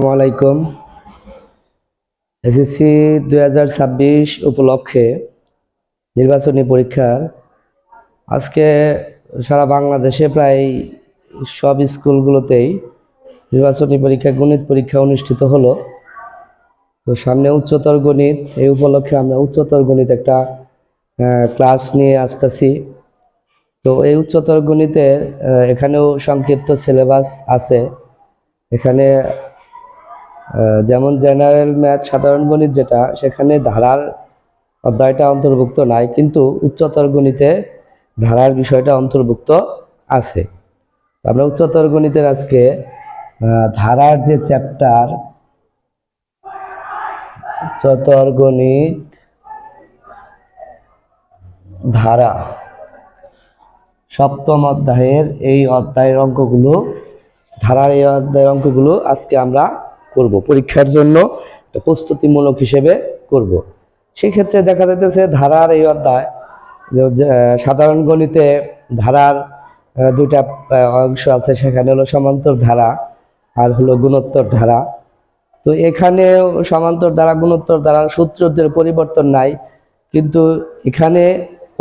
আসসালামাইকুম। এসএসসি 2026 উপলক্ষে নির্বাচনী পরীক্ষার আজকে সারা বাংলাদেশে প্রায় সব স্কুলগুলোতেই নির্বাচনী পরীক্ষা গণিত পরীক্ষা অনুষ্ঠিত হলো। তো সামনে উচ্চতর গণিত, এই উপলক্ষে আমরা উচ্চতর গণিত একটা ক্লাস নিয়ে আসতেছি। তো এই উচ্চতর গণিতের এখানেও সংক্ষিপ্ত সিলেবাস আছে। এখানে যেমন জেনারেল ম্যাথ, সাধারণ গণিত যেটা, সেখানে ধারার অধ্যায়টা অন্তর্ভুক্ত নাই, কিন্তু উচ্চতর গণিতে ধারার বিষয়টা অন্তর্ভুক্ত আছে। আমরা উচ্চতর গণিতের আজকে ধারার যে চ্যাপ্টার, উচ্চতর গণিত ধারা সপ্তম অধ্যায়ের এই অধ্যায়ের অঙ্কগুলো, ধারার এই অধ্যায়ের অঙ্কগুলো আজকে আমরা করব, পরীক্ষার জন্য প্রস্তুতিমূলক হিসেবে করব। সেক্ষেত্রে দেখা যাইতেছে ধারার এই অধ্যায়, সাধারণ গণিতে ধারার দুইটা অংশ আছে, সেখানে হলো সমান্তর ধারা আর হলো গুণোত্তর ধারা। তো এখানে সমান্তর ধারা গুণোত্তর ধারার সূত্রদের পরিবর্তন নাই, কিন্তু এখানে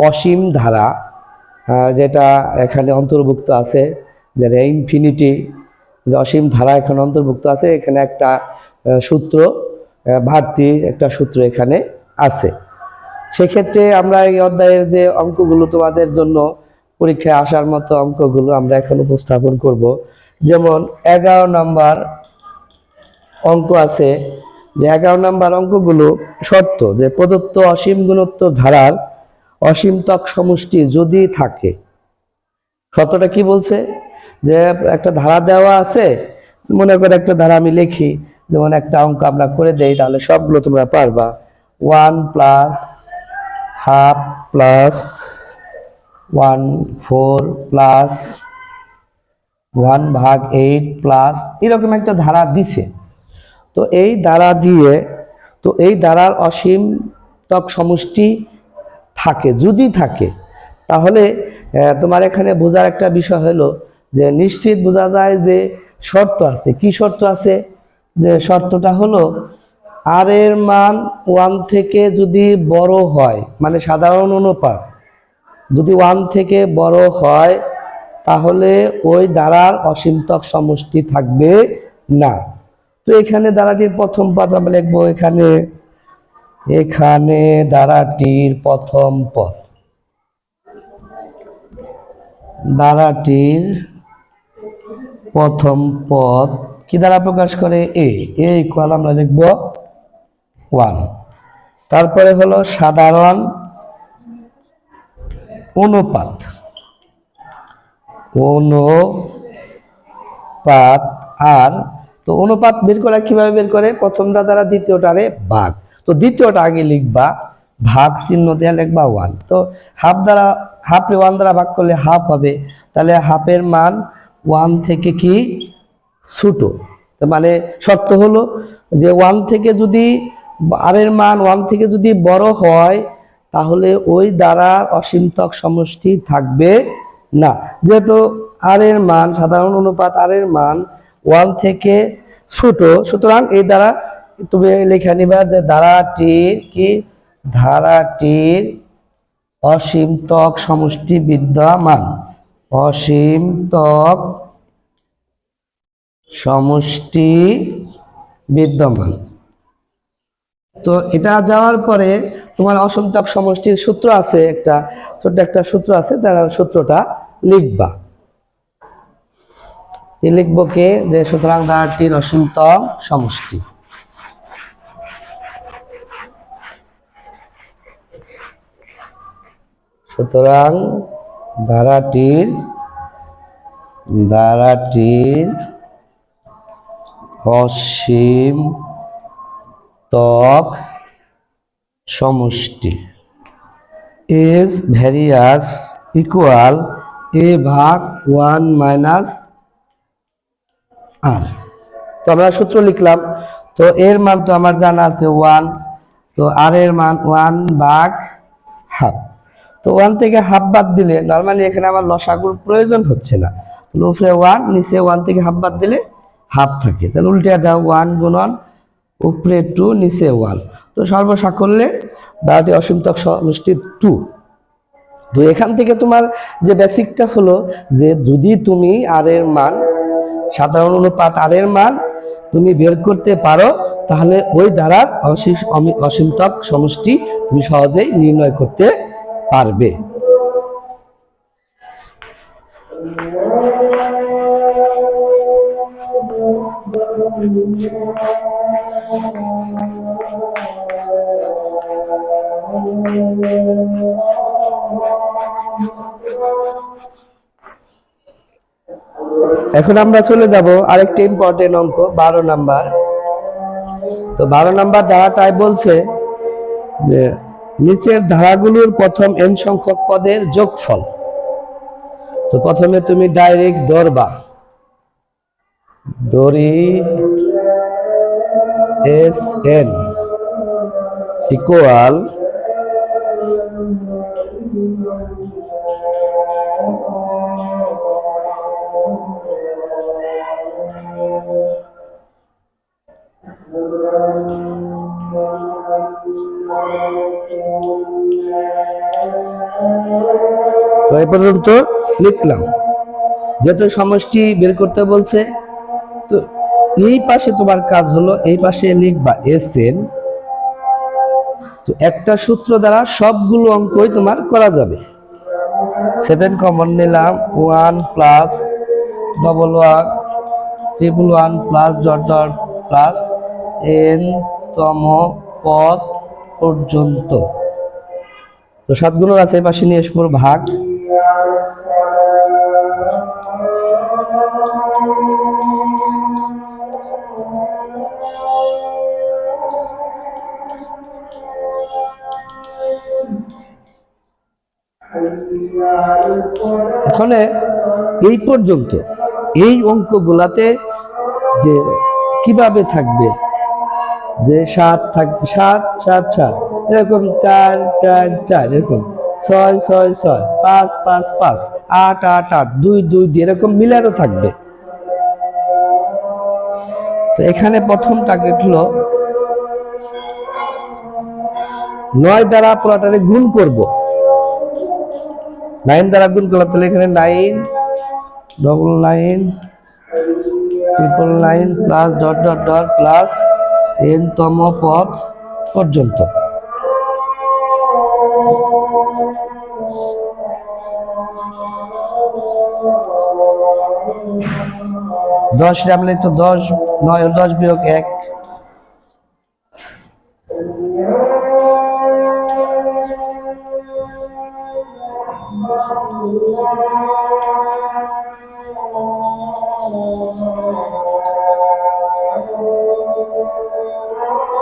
অসীম ধারা যেটা এখানে অন্তর্ভুক্ত আছে, যেটা ইনফিনিটি, অসীম ধারা এখানে অন্তর্ভুক্ত আছে। এখানে একটা সূত্র, বাড়তি একটা সূত্র এখানে আছে। সেক্ষেত্রে আমরা এই অধ্যায়ের যে অঙ্কগুলো তোমাদের জন্য পরীক্ষায় আসার মতো অঙ্কগুলো আমরা এখন উপস্থাপন করব। যেমন 11 নম্বর অঙ্ক আছে, যে 11 নম্বর অঙ্কগুলো শর্ত, যে প্রদত্ত অসীম গুণোত্তর ধারার অসীমতক সমষ্টি যদি থাকে। শর্তটা কি বলছে, যে একটা ধারা দেওয়া আছে, মনে করে একটা ধারা আমি লিখি, যেমন একটা অঙ্ক আমরা করে দেই, তাহলে সবগুলো তোমরা পারবা। 1 plus half plus 1/4 plus 1/8 plus, এরকম একটা ধারা দিছে। তো এই ধারা দিয়ে, তো এই ধারার অসীমতক সমষ্টি থাকে, যদি থাকে, তাহলে তোমার এখানে বোঝার একটা বিষয় হলো যে নিশ্চিত বোঝা যায় যে শর্ত আছে। কি শর্ত আছে? যে শর্তটা হলো আর এর মান 1 থেকে যদি বড় হয়, মানে সাধারণ অনুপাত যদি 1 থেকে বড় হয়, তাহলে ওই ধারার অসীমতক সমষ্টি থাকবে না। তো এখানে ধারাটির প্রথম পদ আমরা লিখবো, এখানে ধারাটির প্রথম পদ, ধারাটির প্রথম পদ কি দ্বারা প্রকাশ করে? এ ইকুয়াল আমরা লিখব 1। তারপরে হলো সাধারণ অনুপাত, আর তো অনুপাত বের করা কিভাবে বের করে? প্রথমটা দ্বারা দ্বিতীয়টারে ভাগ। তো দ্বিতীয়টা আগে লিখবা, ভাগ চিহ্ন দিয়ে লিখবা 1। তো হাফ দ্বারা, হাফে 1 দ্বারা ভাগ করলে হাফ হবে, তাহলে হাফের মান 1 থেকে কি ছোট। মানে শর্ত হলো যে 1 থেকে যদি আর এর মান 1 থেকে যদি বড় হয়, তাহলে ওই দ্বারা অসীমতক সমষ্টি থাকবে না। যেহেতু আর এর মান, সাধারণ অনুপাত আর এর মান 1 থেকে ছোট, সুতরাং এই দ্বারা তুমি লেখা নিবা যে ধারাটির অসীমতক সমষ্টি বিদ্যমান, অসীমতক সমষ্টি বিদ্যমান। তো এটা যাওয়ার পরে তোমার অসীমতক সমষ্টির সূত্র আছে, একটা ছোট্ট একটা সূত্র আছে, তারা সূত্রটা লিখবা। লিখবো কে, যে সুতরাং ধারাটির অসীমতক সমষ্টি, সুতরাং ধারাটির অসীমতক সমষ্টি is various equal a/1 minus r। তো আমরা সূত্র লিখলাম। তো এর মান তো আমার জানা আছে 1, তো আর এর মান 1/2। তো 1 থেকে হাফ বাদ দিলে, নর্মালি এখানে আমার লসাগুর প্রয়োজন হচ্ছে না, উপরে 1 নিচে 1 থেকে হাফ বাদ দিলে হাফ থাকে, তাহলে উল্টে দাও 1 গুণন উপরে 2 নিচে 1। তো সর্বসাকল্যে ধারাটি অসীমতক সমষ্টি 2। তো এখান থেকে তোমার যে বেসিকটা হলো যে যদি তুমি আর এর মান, সাধারণ অনুপাত আর এর মান তুমি বের করতে পারো, তাহলে ওই ধারার অসীমতক সমষ্টি তুমি সহজেই নির্ণয় করতে পারবে। এখন আমরা চলে যাব আরেকটা ইম্পর্টেন্ট অঙ্ক, 12 নাম্বার। তো 12 নাম্বার ধারাটাই বলছে যে নিচের ধারাগুলোর প্রথম n সংখ্যক পদের যোগফল। তো প্রথমে তুমি ডাইরেক্ট ধরবা, ধরি Sn ইকুয়াল তো এই পর্যন্ত লিখলাম। যেহেতু সমষ্টি বের করতে বলছে, তো এই পাশে তোমার কাজ হলো এই পাশে লিখবা Sn। তো একটা সূত্র দ্বারা সবগুলো অঙ্কই তোমার করা যাবে। 7 কমন নিলাম, 1 plus double 1 triple 1 plus dot dot plus n তম পদ পর্যন্ত। তো 7 গুণ আছে এই পাশে নিয়ে আসবো ভাগ। এখন এই পর্যন্ত এই অঙ্কগুলাতে যে কিভাবে থাকবে, যে 7 থাকবে, 7 7 7 এরকম, 4 4 4 এরকম, 6 6 6 5 5 5 8 8 8 2 2 2 এরকম মিলারও থাকবে। তো এখানে প্রথম টার্গেট হলো 9 দ্বারা পুরোটারে গুণ করব। 9 দ্বারা গুণ করলে তাহলে এখানে 9 double 9 triple 9 plus dot dot dot plus n তম পদ পর্যন্ত। দশ রামলে তো 10 9 10 বিয়োগ 1।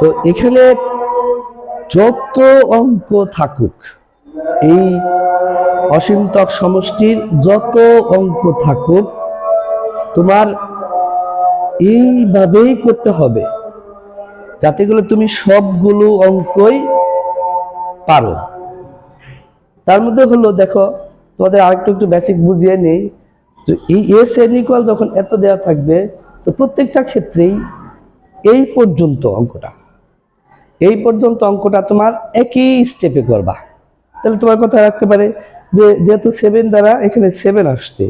তো এখানে যত অঙ্ক থাকুক, এই অসীমতক সমষ্টির যত অঙ্ক থাকুক, তোমার এইভাবেই করতে হবে যাতে করে তুমি সবগুলো অঙ্কই পারো। তার মধ্যে হলো দেখো তোমাদের আরেকটু একটু বেসিক বুঝিয়ে নেই। তো এই Sn ইকুয়াল যখন এত দেওয়া থাকবে, তো প্রত্যেকটা ক্ষেত্রেই এই পর্যন্ত অঙ্কটা তোমার একই স্টেপে করবা। তাহলে তোমার কথা রাখতে পারে যে যেহেতু 7 দ্বারা এখানে 7 আসছে,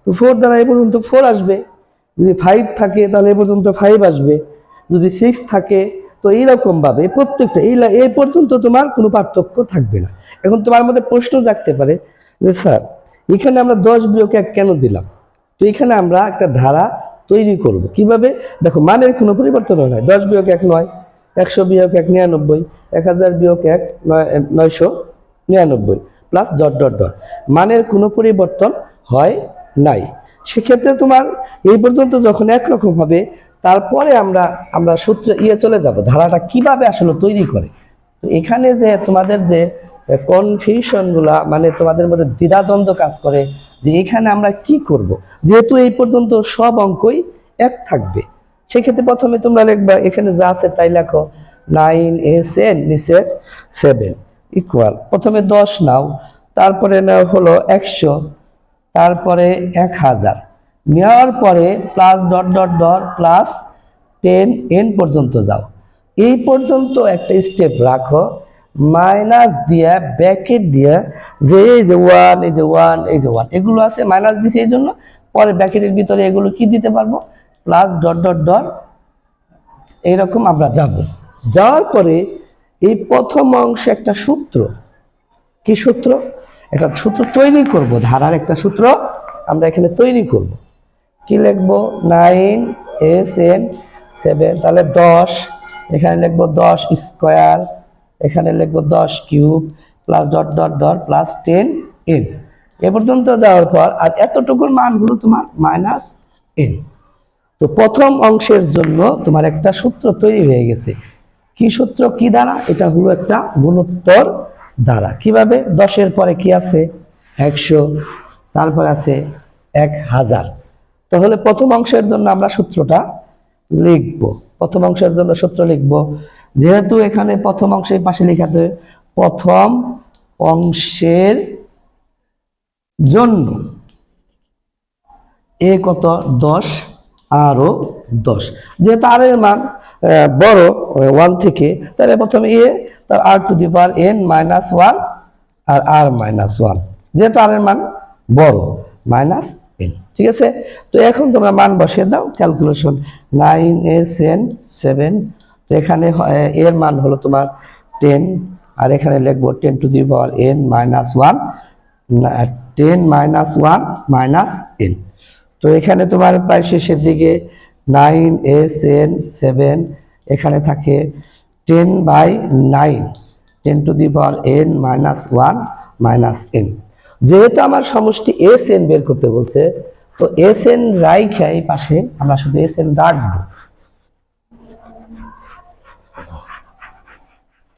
তো 4 দ্বারা এই পর্যন্ত 4 আসবে। যদি 5 থাকে তাহলে এই পর্যন্ত 5 আসবে। যদি 6 থাকে তো এইরকম ভাবে প্রত্যেকটা এই পর্যন্ত তোমার কোনো পার্থক্য থাকবে না। এখন তোমার মধ্যে প্রশ্ন জাগতে পারে যে স্যার এখানে আমরা 10 বিয়োগ 1 কেন দিলাম? তো এখানে আমরা একটা ধারা তৈরি করব কিভাবে? দেখো মানের কোনো পরিবর্তন হয় না। 10 বিয়োগ 1 9, 100 বিয়োগ 1 99, 1000 বিয়োগ 1 999 প্লাস ডট ডট ডট, মানের কোনো পরিবর্তন হয় নাই। সেক্ষেত্রে তোমার এই পর্যন্ত যখন একরকম হবে, তারপরে আমরা সূত্রে চলে যাব ধারাটা কিভাবে আসলে তৈরি করে। তো এখানে যে তোমাদের যে কনফিউশন গুলা, মানে তোমাদের মধ্যে দ্বিধাদ্বন্দ্ব কাজ করে যে এখানে আমরা কি করব, যেহেতু এই পর্যন্ত সব অঙ্কই এক থাকবে, সেক্ষেত্রে প্রথমে তোমরা লিখবা এখানে যা আছে তাই লেখো। 9Sn নিচে 7 ইকুয়াল, প্রথমে 10 নাও, তারপরে নাও হলো 100, তারপরে 1000, নেওয়ার পরে plus dot dot dot plus 10 n পর্যন্ত যাও, এই পর্যন্ত একটা স্টেপ রাখো, মাইনাস দিয়া ব্র্যাকেট দিয়া যে এই যে 1 এই যে 1 এই যে 1 এগুলো আছে মাইনাস দিছি এই জন্য, পরে ব্র্যাকেটের ভিতরে এগুলো কি দিতে পারবো প্লাস ডট ডট ডট, এইরকম আমরা যাব। যাওয়ার পরে এই প্রথম অংশে একটা সূত্র, কি সূত্র, একটা সূত্র তৈরি করব, ধারার একটা সূত্র আমরা এখানে তৈরি করব। কি লিখবো 9 7, তাহলে 10, এখানে লিখবো 10 স্কয়ার, এখানে লিখবো 10 cube plus dot dot dot plus 10 n এ পর্যন্ত যাওয়ার পর আর এতটুকুর মান হলো তোমার মাইনাস n। তো প্রথম অংশের জন্য তোমার একটা সূত্র তৈরি হয়ে গেছে। কি সূত্র, কি দ্বারা, এটা হলো একটা গুণোত্তর দ্বারা। কিভাবে, 10-এর পরে কি আছে 100, তারপর আছে 1000। তাহলে প্রথম অংশের জন্য আমরা সূত্রটা লিখব, প্রথম অংশের জন্য সূত্র লিখব, যেহেতু এখানে প্রথম অংশের পাশে লেখাতে প্রথম অংশের জন্য এ কত 10 আরো 10, যেহেতু আর এর মান বড় 1 থেকে, তাহলে প্রথমে এ তার r to the power n minus 1 আর আর মাইনাস 1, যেহেতু আর এর মান বড় মাইনাস n। ঠিক আছে, তো এখন তোমরা মান বসিয়ে দাও, ক্যালকুলেশন 9 7, তো এখানে এর মান হলো তোমার 10, আর এখানে লিখবো 10 two the power n minus 1, 10 minus 1 minus n। তো এখানে তোমার প্রায় শেষের দিকে 9 এখানে থাকে 10/9, 10 two the power n minus 1 minus n। যেহেতু আমার সমষ্টি Sn বের করতে বলছে, তো Sn রাইখা এই পাশে আমরা শুধু Sn রাখবো।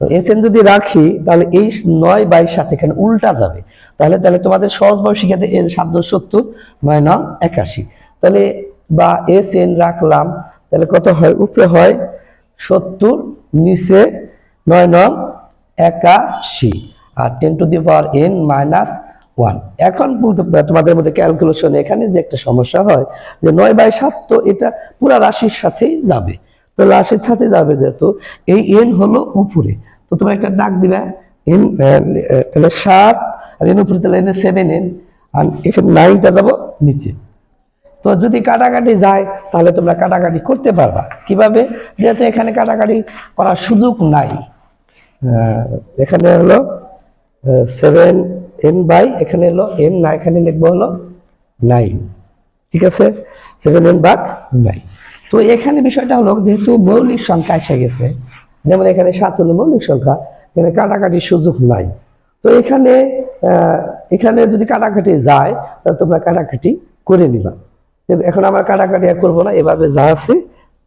তো Sn যদি রাখি তাহলে এই 9/7 এখানে উল্টা যাবে, তাহলে তোমাদের সহজভাবে শিখাতে এর 7 9 9 81, তাহলে বা Sn রাখলাম, তাহলে কত হয়, উপরে হয় 70, নিচে 9 9 81 আর 10 two the power n minus 1। এখন তোমাদের মধ্যে ক্যালকুলেশন এখানে যে একটা সমস্যা হয় যে 9/7, তো এটা পুরো রাশির সাথেই যাবে, তো রাশির সাথে যাবে, যেহেতু এই n হলো উপরে, তো তোমরা একটা ডাক দিবা n, তাহলে 7 আর n উপরে, তাহলে n 7n, আর এখানে 9টা যাবো নিচে। তো যদি কাটাকাটি যায় তাহলে তোমরা কাটাকাটি করতে পারবা, কিভাবে, যেহেতু এখানে কাটাকাটি করার সুযোগ নাই, এখানে হলো 7n বাই এখানে হলো n, না এখানে লিখবো হলো 9, ঠিক আছে, 7n ভাগ 9। তো এখানে বিষয়টা হলো যেহেতু মৌলিক সংখ্যা এসে গেছে, যেমন এখানে 7 হলো মৌলিক সংখ্যা, এখানে কাটাকাটির সুযোগ নাই, তো এখানে যদি কাটাকাটি যায় তাহলে তোমরা কাটাকাটি করে নিবা। এখন আমরা কাটাকাটি আর করবো না, এভাবে যা আছে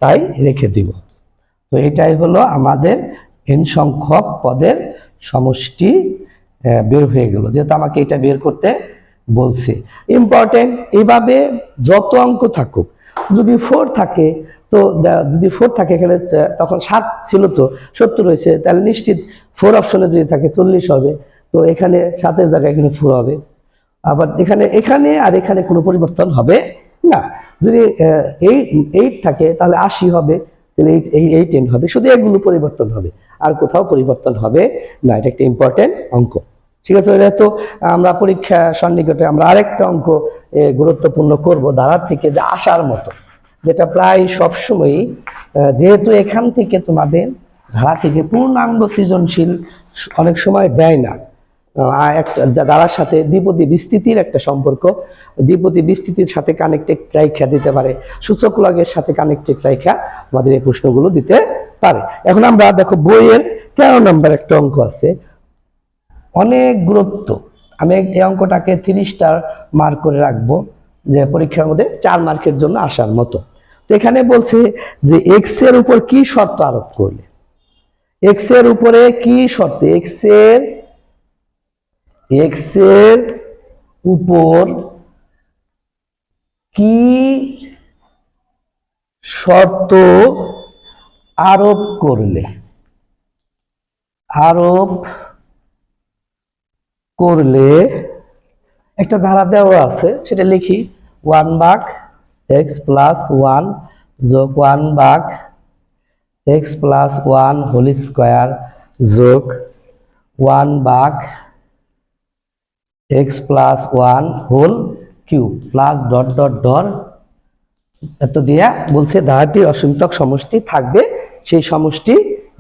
তাই রেখে দিব। তো এটাই হলো আমাদের n সংখ্যক পদের সমষ্টি বের হয়ে গেল, যেহেতু আমাকে এটা বের করতে বলছে। ইম্পর্টেন্ট, এইভাবে যত অঙ্ক থাকুক, যদি 4 থাকে, তো যদি 4 থাকে এখানে, তখন 7 ছিল তো 70 হয়েছে, তাহলে নিশ্চিত 4 অপশনে যদি থাকে 40 হবে, তো এখানে 7-এর জায়গায় এখানে 4 হবে। আবার এখানে আর এখানে কোনো পরিবর্তন হবে না। যদি 8 থাকে তাহলে 80 হবে, তাহলে 8n হবে, শুধু এগুলো পরিবর্তন হবে, আর কোথাও পরিবর্তন হবে না। এটা একটা ইম্পর্টেন্ট অঙ্ক, ঠিক আছে। তো আমরা পরীক্ষা সন্নিকটে আমরা আরেকটা অঙ্ক গুরুত্বপূর্ণ করব, ধারার থেকে যে আসার মতো, যেটা প্রায় সবসময়ই, যেহেতু এখান থেকে তোমাদের ধারা থেকে পূর্ণাঙ্গ সৃজনশীল অনেক সময় দেয় না, একটা ধারার সাথে দ্বিপদী বিস্তৃতির একটা সম্পর্ক, দ্বিপদী বিস্তৃতির সাথে কানেক্টেড রাইখা দিতে পারে, সূচক লগের সাথে কানেক্টেড রাইখা আমাদের এই প্রশ্নগুলো দিতে পারে। এখন আমরা দেখো বইয়ের 13 নম্বর একটা অঙ্ক আছে, অনেক গুরুত্ব। আমি এই অঙ্কটাকে 30 মার্ক করে রাখবো, যে পরীক্ষার মধ্যে 4 মার্কের জন্য আসার মতো। তো এখানে বলছে যে এক্স এর উপর কি শর্ত আরোপ করলে, এক্স এর উপরে কি শর্ত, এক্স এর উপর কি শর্ত আরোপ করলে একটা ধারা দেওয়া আছে, সেটা লিখি 1/(x) এক্স প্লাস ওয়ান যোগ 1 ভাগ x plus one whole square যোগ 1 ভাগ x plus one whole cube plus dot dot dot এত দিয়া বলছে ধারাটির অসীমতক সমষ্টি থাকবে, সেই সমষ্টি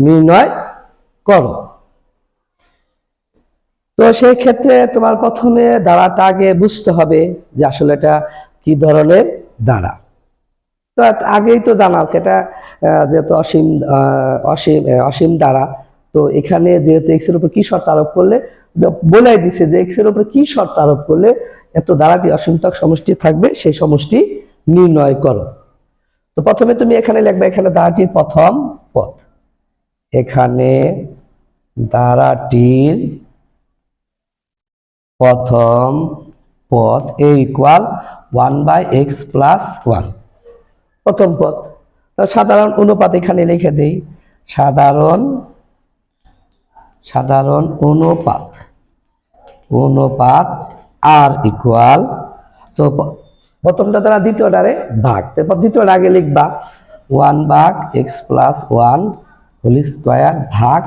নির্ণয় করো। তো সেই ক্ষেত্রে তোমার প্রথমে ধারাটা আগে বুঝতে হবে যে আসলে এটা কি ধরনের ধারা। তো আগেই তো জানা আছে এটা যেহেতু অসীম অসীম অসীম ধারা, তো এখানে যেহেতু এক্স এর উপর কি শর্ত আরোপ করলে বলে দিছে যে এক্স এর উপর কি শর্ত আরোপ করলে এত ধারাটি অসীমতক সমষ্টি থাকবে, সেই সমষ্টি নির্ণয় করো। তো প্রথমে তুমি এখানে লিখবে, এখানে ধারাটির প্রথম পদ, এখানে ধারাটির প্রথম পদ a ইকুয়াল 1/x প্লাস 1, প্রথম পদ। সাধারণ অনুপাত এখানে লিখে দেই, সাধারণ অনুপাত আর ইকুয়াল, তো প্রথমটা দ্বারা দ্বিতীয়টারে ভাগ, তারপর দ্বিতীয়টা আগে লিখবা 1/x প্লাস 1 হোল স্কোয়ার ভাগ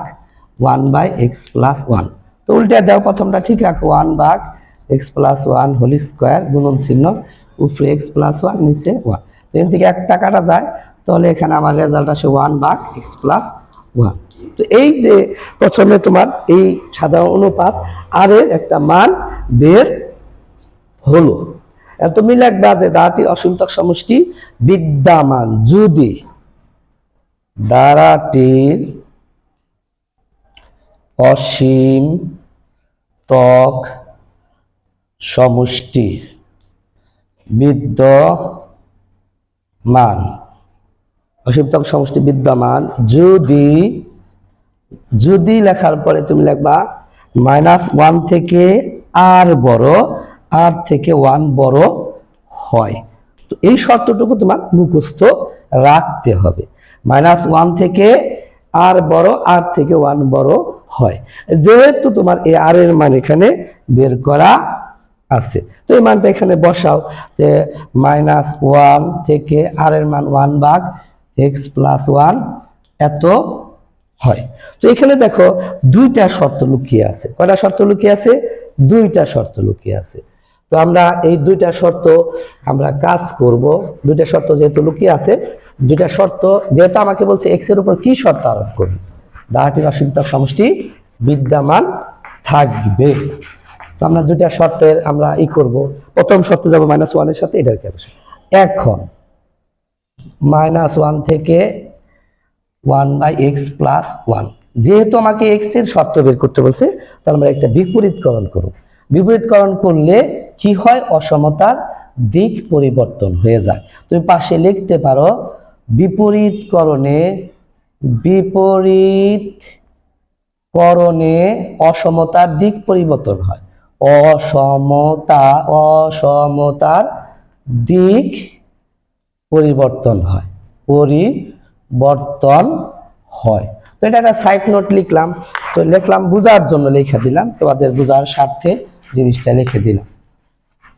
1/x প্লাস 1। তো উল্টে দাও, প্রথমটা ঠিক রাখো 1/x প্লাস 1 হোল স্কোয়ার গুণন চিহ্ন উপরে x প্লাস 1 নিচে 1, এখান থেকে একটা কাটা যায়, তাহলে এখানে আমার রেজাল্ট আসে 1/x প্লাস 1। তো এই যে প্রথমে তোমার এই সাধারণ অনুপাত আর এর একটা মান বের হলো। তুমি লিখবা যে ধারাটির অসীমতক সমষ্টি বিদ্যমান যদি ধারাটির অসীমতক সমষ্টি বিদ্যমান, অসীমতক সমষ্টি বিদ্যমান যদি লেখার পরে তুমি লিখবা -1 থেকে আর বড়, আর থেকে 1 বড় হয়। তো এই শর্তটুকু তোমার মুখস্থ রাখতে হবে, -1 থেকে আর বড়, আর থেকে 1 বড় হয়। যেহেতু তোমার এই আর এর মান এখানে বের করা আছে, তো এই মানটা এখানে বসাও যে -1 থেকে আর এর মান 1/x প্লাস 1 এত হয়। তো এখানে দেখো দুইটা শর্ত লুকিয়ে আছে। কয়টা শর্ত লুকিয়ে আছে? দুইটা শর্ত লুকিয়ে আছে। তো আমরা এই দুইটা শর্ত আমরা কাজ করব। দুইটা শর্ত যেহেতু লুকিয়ে আছে, দুইটা শর্ত যেহেতু আমাকে বলছে এক্স এর উপর কি শর্ত আরোপ করবে, ধারাটির অসীমতক সমষ্টি বিদ্যমান থাকবে। তো আমরা দুইটা শর্তের আমরা করব। প্রথম শর্তে যাব -1 এর সাথে, এটার কি আছে এখন -1 থেকে 1/x প্লাস 1, যেহেতু আমাকে x এর শর্ত বের করতে বলছে, তাহলে আমরা একটা বিপরীতকরণ করব। বিপরীতকরণ করলে কি হয়? অসমতার দিক পরিবর্তন হয়ে যায়। তুমি পাশে লিখতে পারো বিপরীতকরণে অসমতার দিক পরিবর্তন হয়। অসমতার দিক পরিবর্তন হয়, তো এটা একটা সাইড নোট লিখলাম। তো লিখলাম বুঝার জন্য লিখে দিলাম, তোমাদের বুঝার স্বার্থে জিনিসটা লিখে দিলাম।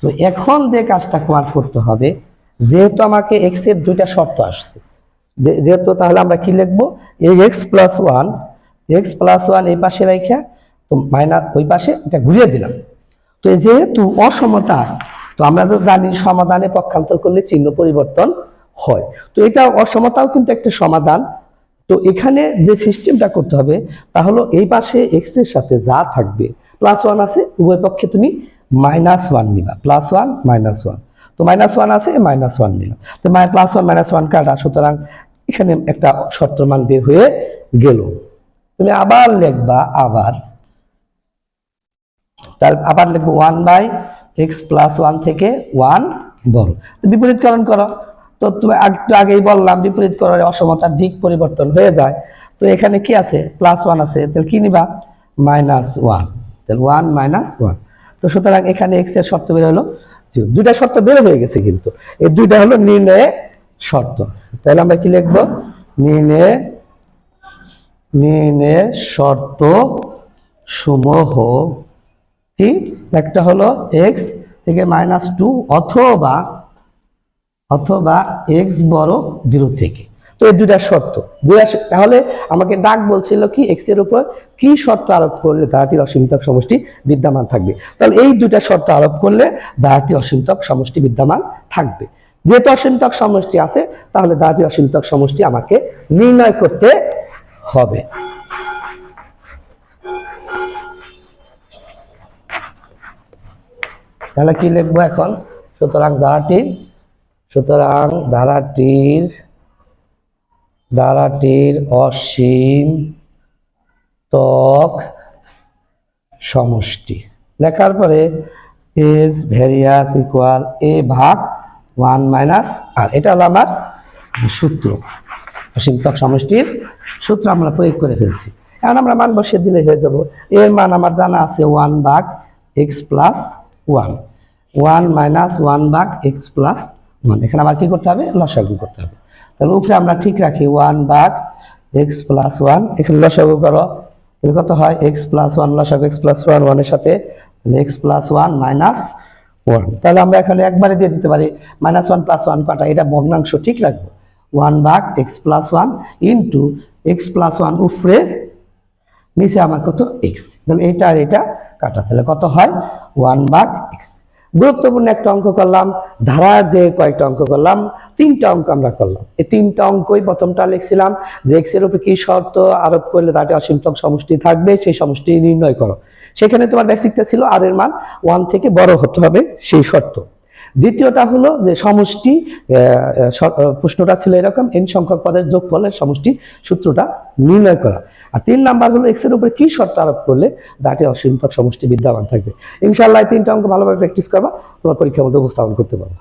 তো এখন যে কাজটা করতে হবে, যেহেতু আমাকে এক্স এর দুইটা শর্ত আসছে, যেহেতু তাহলে আমরা কি লিখবো? এই এক্স প্লাস ওয়ান এই পাশে রাখা, তো মাইনাস ওই পাশে এটা ঘুরিয়ে দিলাম। তো যেহেতু অসমতা, তো আমরা তো জানি সমাধানে পক্ষান্তর করলে চিহ্ন পরিবর্তন হয়, তো এটা অসমতাও কিন্তু একটা সমাধান। তো এখানে যে সিস্টেমটা করতে হবে তা হলো এই পাশে এক্স এর সাথে যা থাকবে +1 আছে, উভয় পক্ষে তুমি -1 নিবা, +1 -1, তো -1 আছে -1 নিলাম, তো +1 -1 কাটা, সুতরাং এখানে একটা শর্ত মান বের হয়ে গেল। তুমি আবার লিখবা, আবার লিখবো 1/x প্লাস 1 থেকে 1 বড়। বিপরীতকরণ করো, তো তুমি একটু আগেই বললাম বিপরীতকরণে অসমতার দিক পরিবর্তন হয়ে যায়। তো এখানে কি আছে? +1 আছে, তাহলে কি নিবা? -1, তাহলে 1 -1। তো সুতরাং এখানে x এর শর্ত বের হলো, দুইটা শর্ত বের হয়ে গেছে, কিন্তু এই দুইটা হলো নির্ণয়ের শর্ত। তাহলে আমরা কি লিখবো? নির্ণয়ের শর্ত সমূহ কি? একটা হলো x থেকে -2 অথবা অথবা এক্স বড় 0 থেকে। তো এই দুইটা শর্ত, তাহলে আমাকে ডাক বলছিল কি এক্স এর উপর কি শর্ত আরোপ করলে ধারাটির অসীমতক সমষ্টি বিদ্যমান থাকবে। তাহলে এই দুইটা শর্ত আরোপ করলে ধারাটির অসীমতক সমষ্টি বিদ্যমান থাকবে। যেহেতু অসীমতক সমষ্টি আছে তাহলে ধারাটির অসীমতক সমষ্টি আমাকে নির্ণয় করতে হবে। তাহলে কি লিখবো এখন? সুতরাং ধারাটির অসীমতক সমষ্টি লেখার পরে এজ ভেরিয়াস ইকুয়াল এ ভাগ 1 মাইনাস আর। এটা হলো আমার সূত্র, অসীমতক সমষ্টির সূত্র আমরা প্রয়োগ করে ফেলছি। এখন আমরা মান বসিয়ে দিলে হয়ে যাব। এর মান আমার জানা আছে 1 ভাগ এক্স প্লাস 1, 1 মাইনাস 1 ভাগ এক্স প্লাস 1। এখানে আমার কি করতে হবে? লসাগু করতে হবে। তাহলে উপরে আমরা ঠিক রাখি 1 ভাগ এক্স প্লাস 1, এখানে লসাগু করো, কত হয়? এক্স প্লাস 1 লসাগু এক্স প্লাস 1 1 এর সাথে এক্স প্লাস 1 মাইনাস 1। তাহলে আমরা এখানে একবারে দিয়ে দিতে পারি মাইনাস 1 প্লাস 1 কাটা, এটা ভগ্নাংশ ঠিক রাখবো। 1 ভাগ x plus 1 into x plus 1 উপরে, নিচে আমার কত? এক্স। তাহলে এটা আর এটা কাটা, তাহলে কত হয়? 1 ভাগ এক্স। গুরুত্বপূর্ণ একটা অঙ্ক করলাম, ধারার যে কয়েকটা অঙ্ক করলাম, 3টা অঙ্ক আমরা করলাম। এই 3টা অঙ্কই প্রথমটা লিখছিলাম যে এক্স এর উপরে কি শর্ত আরোপ করলে তাতে অসীমতক সমষ্টি থাকবে, সেই সমষ্টি নির্ণয় করো। সেখানে তোমার বেসিকটা ছিল আর এর মান 1 থেকে বড় হতে হবে, সেই শর্ত। দ্বিতীয়টা হলো যে সমষ্টি, প্রশ্নটা ছিল এরকম n সংখ্যক পদের যোগফলের সমষ্টি সূত্রটা নির্ণয় করা। আর 3 নাম্বার হলো এক্স এর উপরে কি শর্ত আরোপ করলে তাতে অসীমতক সমষ্টি বিদ্যমান থাকবে। ইনশাআল্লাহ 3টা অঙ্ক ভালোভাবে প্র্যাকটিস করবা, তোমার পরীক্ষার মধ্যে উপস্থাপন করতে পারবা।